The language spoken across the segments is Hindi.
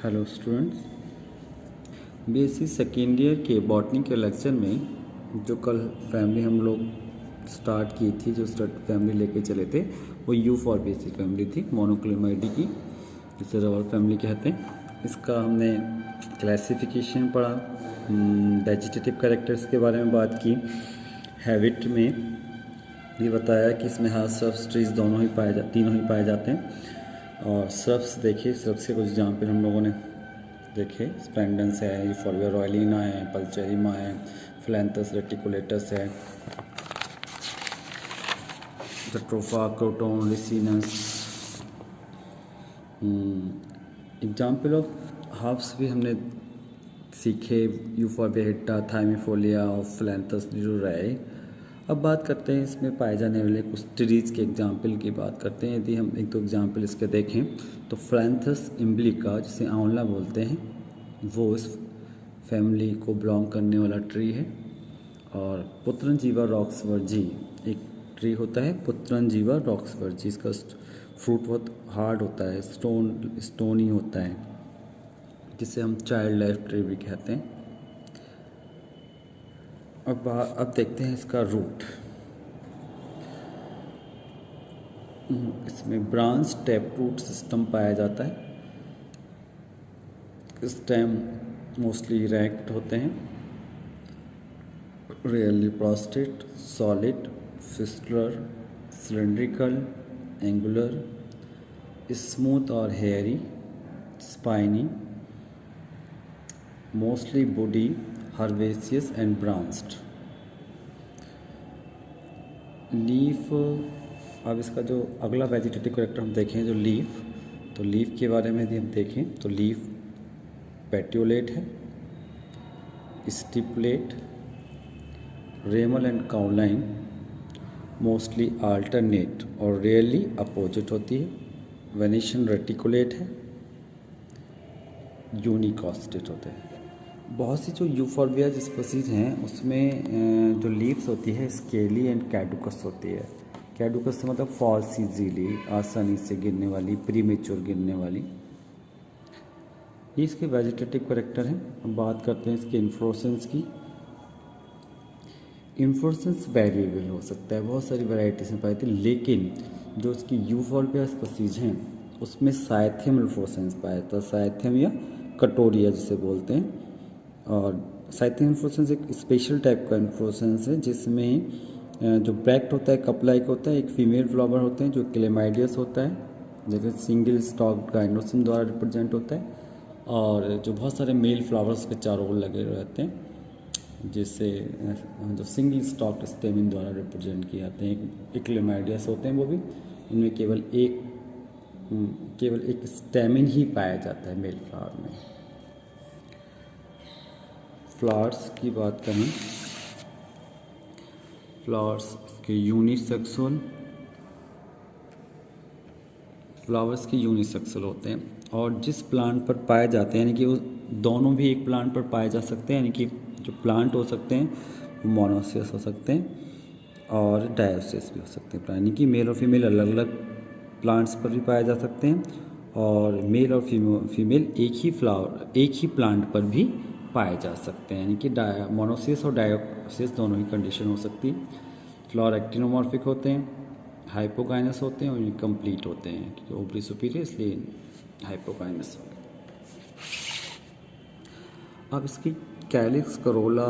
Hello students, BSc second year के बॉटनी के लेक्चर में जो कल फैमिली हम लोग स्टार्ट की थी, जो फैमिली लेके चले थे, वो यू फॉर बेसी फैमिली थी, मोनोक्लेमाइडी की, जिसे रवर फैमिली कहते हैं। इसका हमने क्लासिफिकेशन पढ़ा, वेजिटेटिव कैरेक्टर्स के बारे में बात की, हैबिट में ये बताया कि इसमें हार्ड श्रब्स ट्रीज तीनों ही पाए जाते हैं। और श्रब्स देखिए, श्रब्स के कुछ एग्जाम्पल हम लोगों ने देखे, स्प्लेंडेंस है, यूफोर्बिया रॉयलिना है, पल्चेरिमा है, फिलैंथस रेटिकुलेटस है, jatropha, croton, ricinus. Example of herbs भी हमने सीखे, यूफोर्बिया हिट्टा, थाइमिफोलिया और फिलैंथस ड्यूराई। अब बात करते हैं इसमें पाए जाने वाले कुछ ट्रीज़ के एग्जाम्पल की बात करते हैं। यदि हम एक दो एग्जाम्पल इसके देखें तो फिलैंथस इम्ब्लिका, जिसे आंवला बोलते हैं, वो इस फैमिली को बिलोंग करने वाला ट्री है। और पुत्रनजीवा रॉक्सवर्जी एक ट्री होता है, पुत्रनजीवा रॉक्सवर्जी। इसका फ्रूट बहुत हार्ड होता है, स्टोनी होता है, जिसे हम चाइल्ड लाइफ ट्री भी कहते हैं। अब देखते हैं इसका रूट। इसमें ब्रांच टैप रूट सिस्टम पाया जाता है। स्टेम मोस्टली इरेक्ट होते हैं, rarely prostrate, solid, fistular, cylindrical, angular, smooth और hairy, spiny, mostly woody, herbaceous and branched. Leaf, अब इसका जो अगला वेजिटेटिव कैरेक्टर हम देखें, जो लीफ, तो लीफ के बारे में यदि हम देखें तो लीफ पेट्यूलेट है, stipulate, ramal and cauline, mostly alternate और रेयरली अपोजिट होती है। वेनेशियन रेटिकुलेट है, यूनिकॉस्टेट होते हैं। बहुत सी जो यूफोर्बिया स्पीसीज हैं उसमें जो लीव्स होती है स्केली एंड कैडुकस होती है। कैडुकस से मतलब फॉल्स इजीली, आसानी से गिरने वाली, प्रीमेच्योर गिरने वाली। ये इसके वेजिटेटिव कैरेक्टर हैं। अब बात करते हैं इसके इन्फ्लोरेसेंस की। इन्फ्लोरेसेंस वेरिएबल हो सकता है, बहुत सारी वैरायटीज में पाई थी, लेकिन जो इसकी यूफोर्बिया स्पीसीज हैं उसमें साइथियम इन्फ्लोरेसेंस पाया जाता है, साइथियम या कटोरिया जिसे बोलते हैं। और साइथियम इन्फ्लोरेसेंस एक स्पेशल टाइप का इन्फ्लोरेसेंस है, जिसमें जो ब्रैक्ट होता है, कप लाइक होता है, एक फीमेल फ्लावर होते हैं जो क्लेमाइडियस होता है, जैसे सिंगल स्टॉक गाइनोसिम द्वारा रिप्रेजेंट होता है। और जो बहुत सारे मेल फ्लावर्स के चारों ओर लगे रहते हैं, जिससे जो सिंगल स्टॉक स्टेमिन द्वारा रिप्रेजेंट किए जाते हैं, क्लेमाइडियस होते हैं वो भी। इनमें केवल एक स्टेमिन ही पाया जाता है मेल फ्लावर में। फ्लावर्स की बात करें, फ्लावर्स के यूनिसेक्सुअल, फ्लावर्स के यूनिसेक्सुअल होते हैं और जिस प्लांट पर पाए जाते हैं, यानी कि वो दोनों भी एक प्लांट पर पाए जा सकते हैं, यानी कि जो प्लांट हो सकते हैं वो मोनोसियस हो सकते हैं और डायोसियस भी हो सकते हैं, यानी कि मेल और फीमेल अलग अलग प्लांट्स पर भी पाए जा सकते हैं, और मेल और फीमेल एक ही प्लांट पर भी पाए जा सकते हैं, यानी कि मोनोसियस और डायोसियस दोनों ही कंडीशन हो सकती है। फ्लावर एक्टिनोमॉर्फिक होते हैं, हाइपोगाइनस होते हैं और इनकम्प्लीट होते हैं, क्योंकि ओवरी सुपीरियर इसलिए हाइपोगाइनस। अब इसकी कैलिक्स, करोला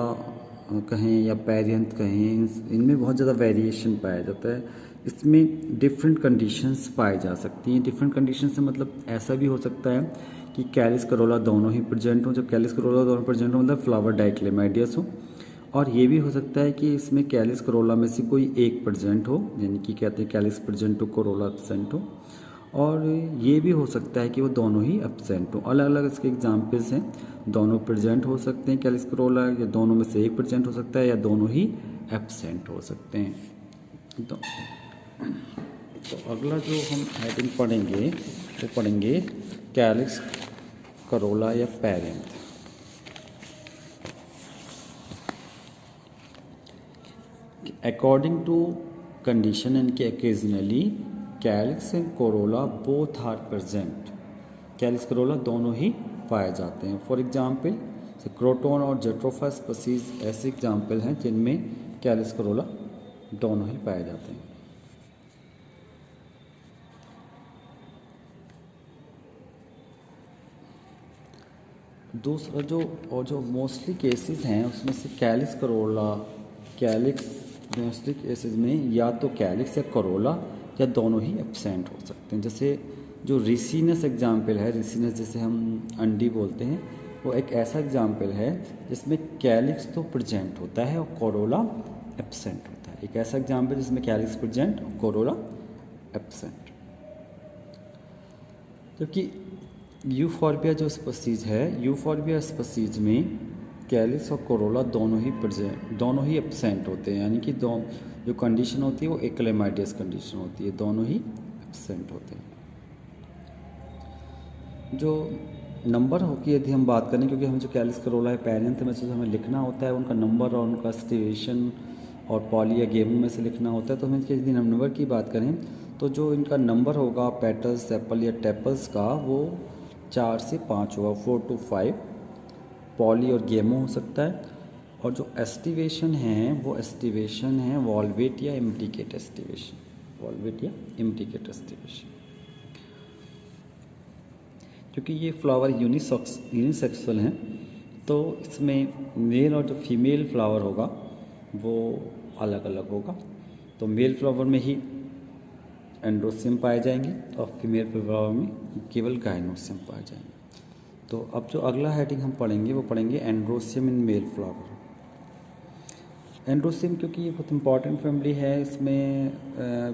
कहें या पेरियंथ कहें, इनमें बहुत ज़्यादा वेरिएशन पाया जाता है। इसमें डिफरेंट कंडीशंस पाई जा सकती हैं। डिफरेंट कंडीशन से मतलब ऐसा भी हो सकता है कि कैलिस करोला दोनों ही प्रेजेंट हो। जब कैलिस करोला दोनों प्रेजेंट हो मतलब फ्लावर डाइक्लेमाइडियस हो। और ये भी हो सकता है कि इसमें कैलिस करोला में से कोई एक प्रेजेंट हो, यानी कि कहते हैं कैलिस प्रेजेंट हो, करोला एब्सेंट हो। और ये भी हो सकता है कि वो दोनों ही एब्सेंट हो। अलग अलग इसके एग्जाम्पल्स हैं, दोनों प्रेजेंट हो सकते हैं कैलिस करोला, या दोनों में से एक प्रेजेंट हो सकता है, या दोनों ही एब्सेंट हो सकते हैं। तो अगला जो हम हेडिंग पढ़ेंगे वो पढ़ेंगे कैलिक्स, करोला या perianth. According to condition and occasionally calyx and corolla both are present। Kallis Corolla दोनों ही पाए जाते हैं। फॉर एग्जाम्पल क्रोटोन और जेट्रोफा स्पीसीज ऐसे एग्जाम्पल हैं जिनमें कैलिस करोला दोनों ही पाए जाते हैं। दूसरा जो मोस्टली केसेस हैं उसमें से कैलिस मोस्टली केसेस में या तो कैलिक्स या करोला या दोनों ही एब्सेंट हो सकते हैं। जैसे जो रिसीनस एग्जाम्पल है, रिसीनस जैसे हम अंडी बोलते हैं, वो एक ऐसा एग्जाम्पल है जिसमें कैलिक्स तो प्रेजेंट होता है और कोरोला एब्सेंट होता है। एक ऐसा एग्जाम्पल जिसमें कैलिक्स प्रेजेंट और कोरोला एब्सेंट। जबकि यूफॉर्बिया जो स्पीसीज है, यूफॉर्बिया स्पीसीज में कैलिक्स और कोरोला दोनों ही एब्सेंट होते हैं, यानी कि जो कंडीशन होती है वो एक्लेमाइडियस कंडीशन होती है, दोनों ही एब्सेंट होते हैं। जो नंबर हो की यदि हम बात करें, क्योंकि हमें जो कैलिस करोला है पैरेंथ में से जो हमें लिखना होता है उनका नंबर और उनका स्टिवेशन और पॉली या गेमू में से लिखना होता है, तो हमें यदि नंबर की बात करें तो जो इनका नंबर होगा पेटल्स, सेपल या टेपल्स का, वो 4 से 5 होगा, 4 to 5 पॉली और गेमो हो सकता है। और जो एस्टिवेशन है वो एस्टिवेशन है वॉल्वेट या इम्प्लिकेट एस्टिवेशन, वॉल्वेट या इम्प्लिकेट एस्टिवेशन। क्योंकि ये फ्लावर यूनिसेक्सुअल हैं तो इसमें मेल और जो फीमेल फ्लावर होगा वो अलग अलग होगा। तो मेल फ्लावर में ही एंड्रोसियम पाए जाएंगे और फीमेल फ्लावर में केवल गाइनोसियम पाए जाएंगे। तो अब जो अगला हेडिंग हम पढ़ेंगे वो पढ़ेंगे androecium in male flower. Androecium क्योंकि ये बहुत इंपॉर्टेंट फैमिली है, इसमें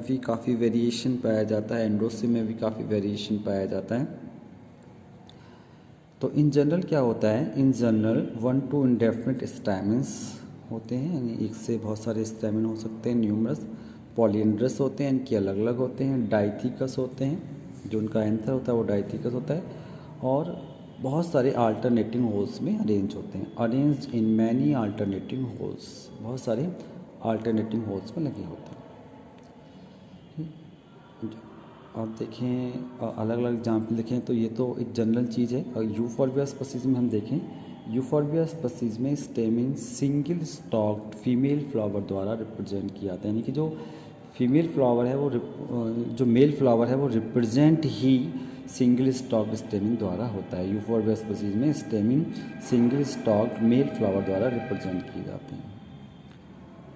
भी काफ़ी वेरिएशन पाया जाता है, एंड्रोसियम में भी काफ़ी वेरिएशन पाया जाता है। तो इन जनरल क्या होता है, इन जनरल 1 to इंडेफिनिट स्टैमेंस होते हैं, यानी एक से बहुत सारे स्टैमेन हो सकते हैं। न्यूमरस पॉलिएंड्रस होते हैं, इनके अलग अलग होते हैं। डाइथिकस होते हैं, जो उनका एंथर होता है वो डाइथिकस होता है। और बहुत सारे अल्टरनेटिंग होल्स में अरेंज होते हैं, arranged in many alternating holes, बहुत सारे अल्टरनेटिंग होल्स में लगे होते हैं। आप देखें अलग अलग एग्जाम्पल देखें तो ये तो एक जनरल चीज़ है। और यूफॉर्बिया स्पीसीज में हम देखें, यूफॉर्बिया स्पीसीज में stamen single stocked female flower द्वारा रिप्रेजेंट किया जाता है, यानी कि जो फीमेल फ्लावर है वो जो मेल फ्लावर है वो रिप्रेजेंट ही सिंगल स्टॉक्ड स्टेमिन द्वारा होता है। यूफॉर्बिया स्पीसीज में stamen single stocked male flower द्वारा रिप्रेजेंट किए जाते हैं।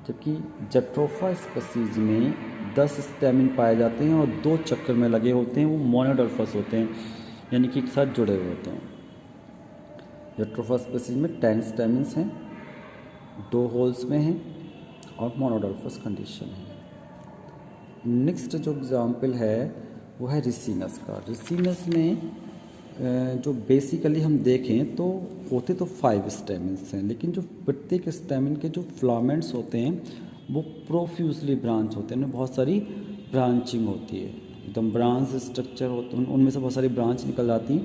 जबकि जेट्रोफा स्पीसीज में 10 स्टेमिन पाए जाते हैं और 2 चक्कर में लगे होते हैं, वो मोनोडल्फस होते हैं, यानी कि एक साथ जुड़े हुए होते हैं। जेट्रोफा स्पीसीज में 10 स्टेमिन्स हैं, 2 होल्स में हैं और मोनोडल्फस कंडीशन है। नेक्स्ट जो एग्जाम्पल है वो है रिसीनस का। रिसीनस में जो बेसिकली हम देखें तो होते तो 5 स्टेमिन्स हैं, लेकिन जो प्रत्येक स्टेमिन के जो फिलामेंट्स होते हैं वो प्रोफ्यूजली ब्रांच होते हैं, उनमें बहुत सारी ब्रांचिंग होती है, एकदम ब्रांच स्ट्रक्चर होते हैं, उनमें से बहुत सारी ब्रांच निकल जाती हैं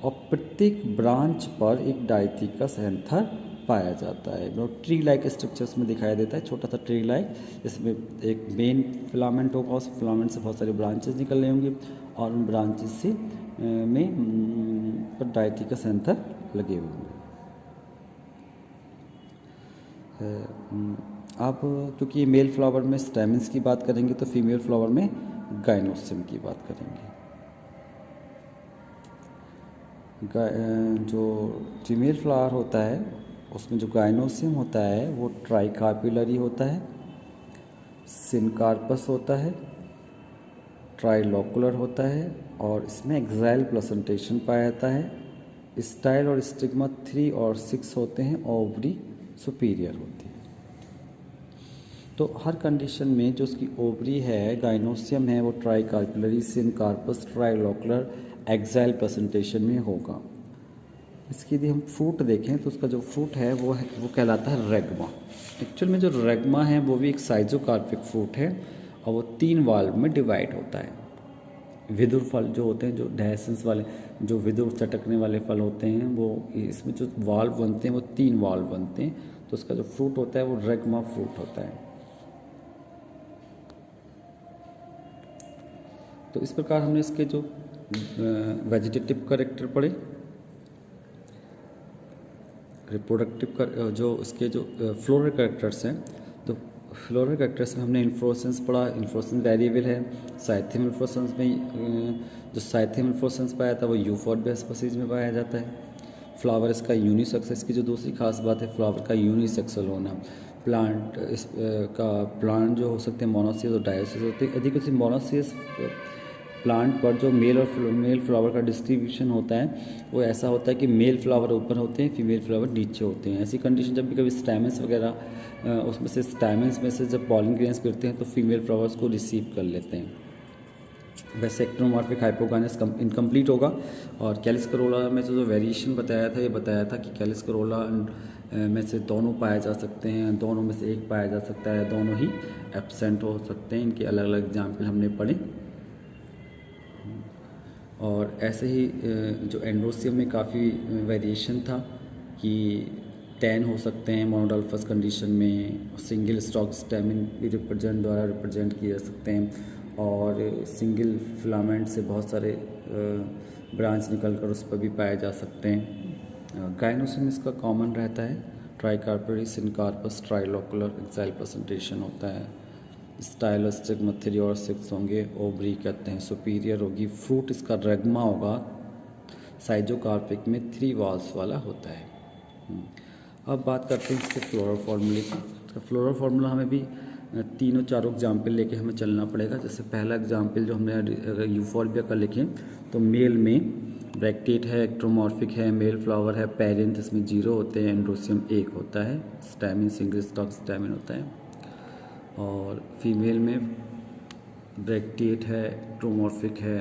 और प्रत्येक ब्रांच पर एक डाइथिकस एंथर पाया जाता है। वो ट्री लाइक स्ट्रक्चर्स में दिखाई देता है, छोटा सा ट्री लाइक, जिसमें एक मेन फिलामेंट होगा, उस फिलामेंट से बहुत सारे ब्रांचेस निकल रहे होंगे और उन ब्रांचेस से में पर डाइथिकस एंथर लगे हुए होंगे। अब क्योंकि ये मेल फ्लावर में स्टेमिन्स की बात करेंगे तो फीमेल फ्लावर में गाइनोसियम की बात करेंगे। जो फीमेल फ्लावर होता है उसमें जो गाइनोसियम होता है वो ट्राइकार्पिलरी होता है, सिनकार्पस होता है, ट्राइलोकुलर होता है और इसमें एक्साइल प्लेसेंटेशन पाया जाता है। स्टाइल और स्टिग्मा 3 और 6 होते हैं, ओवरी सुपीरियर होती है। तो हर कंडीशन में जो उसकी ओवरी है, गाइनोसियम है, वो ट्राइकार्पिलरी, सिनकार्पस, ट्राइलोकुलर, एक्साइल प्लेसेंटेशन में होगा। इसकी यदि हम फ्रूट देखें तो उसका जो फ्रूट है वो कहलाता है रेगमा। एक्चुअल में जो रेगमा है वो भी एक साइजोकार्पिक फ्रूट है और वो 3 वाल्व में डिवाइड होता है। विदुर फल जो होते हैं, जो डेसेंस वाले, जो विदुर चटकने वाले फल होते हैं, वो इसमें जो वाल्व बनते हैं वो 3 वाल्व बनते हैं, तो उसका जो फ्रूट होता है वो रेगमा फ्रूट होता है। तो इस प्रकार हमने इसके जो वेजिटेटिव कैरेक्टर पढ़े, रिप्रोडक्टिव जो इसके जो फ्लोरल कैरेक्टर्स हैं, तो फ्लोरल कैरेक्टर्स में हमने इन्फ्लोरेसेंस पढ़ा। इन्फ्लोरेसेंस वेरिएबल है। साइथियम इन्फ्लोरेसेंस में जो साइथियम इन्फ्लोरेसेंस पाया था वो यूफोर्बिया स्पीशीज में पाया जाता है। फ्लावर इसका यूनिसेक्स, की जो दूसरी खास बात है फ्लावर का यूनिसेक्सुअल होना। प्लांट प्लांट जो हो सकते हैं मोनोसियस और डायोसियस होते हैं। अधिक मोनोसियस प्लांट पर जो मेल फ्लावर का डिस्ट्रीब्यूशन होता है वो ऐसा होता है कि मेल फ्लावर ऊपर होते हैं, फीमेल फ्लावर नीचे होते हैं। ऐसी कंडीशन जब भी कभी स्टैमेंस वगैरह उसमें से स्टैमेंस में से जब पॉलन ग्रेन्स गिरते हैं तो फीमेल फ्लावर्स को रिसीव कर लेते हैं। वैसे एक्टोमॉर्फिक हाइपोगाइनस इनकम्प्लीट होगा। और कैलिस करोला में जो वेरिएशन बताया था, ये बताया था कि कैलिस करोला में से दोनों पाए जा सकते हैं, दोनों में से एक पाया जा सकता है, दोनों ही एब्सेंट हो सकते हैं। इनके अलग अलग एग्जाम्पल हमने पढ़े। और ऐसे ही जो एंड्रोसियम में काफ़ी वेरिएशन था कि 10 हो सकते हैं मोनोडल्फस कंडीशन में। सिंगल स्टॉक स्टेमिन भी द्वारा रिप्रेजेंट किए जा सकते हैं। और सिंगल फिलामेंट से बहुत सारे ब्रांच निकलकर उस पर भी पाए जा सकते हैं। गायनोसियम इसका कॉमन रहता है। ट्राइकार्पेरी, सिनकार्पस, ट्राइलोकुलर, एक्साइल प्रेजेंटेशन होता है। स्टाइलस्टिक मथेरियोसिक्स होंगे, ओवरी कहते हैं, सुपीरियर होगी। फ्रूट इसका रेगमा होगा। साइजोकार्पिक में 3 वॉल्स वाला होता है। अब बात करते हैं इसके फ्लोरल फार्मूले की। फ्लोरल फार्मूला हमें भी तीनों चारों एग्जाम्पल लेके हमें चलना पड़ेगा। जैसे पहला एग्जाम्पल जो हमने अगर यूफोर्बिया का लिखें तो मेल में ब्रैक्टेट है, एक्ट्रोमॉर्फिक है, मेल फ्लावर है, पेरेंट इसमें 0 होते हैं, एंड्रोसियम 1 होता है, स्टैमिन सिंगल स्टॉक स्टैमिन होता है। और फीमेल में ब्रैक्टेट है, एक्ट्रोमॉर्फिक है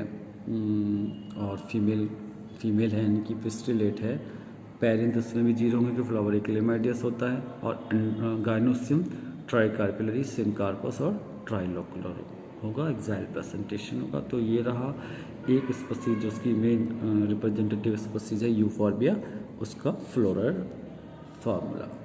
और फीमेल है यानी कि पिस्टिलेट है। पेरेंट इसमें भी 0 होंगे कि फ्लावर एक्लेमाइडियस होता है। और गायनोसियम ट्राइकार्पिलरी, सिनकार्पस और ट्राइलोकुलर होगा, एक्साइल प्रेजेंटेशन होगा। तो ये रहा एक स्पीशीज जो उसकी मेन रिप्रेजेंटेटिव स्पीशीज है यूफोर्बिया, उसका फ्लोरल फार्मूला।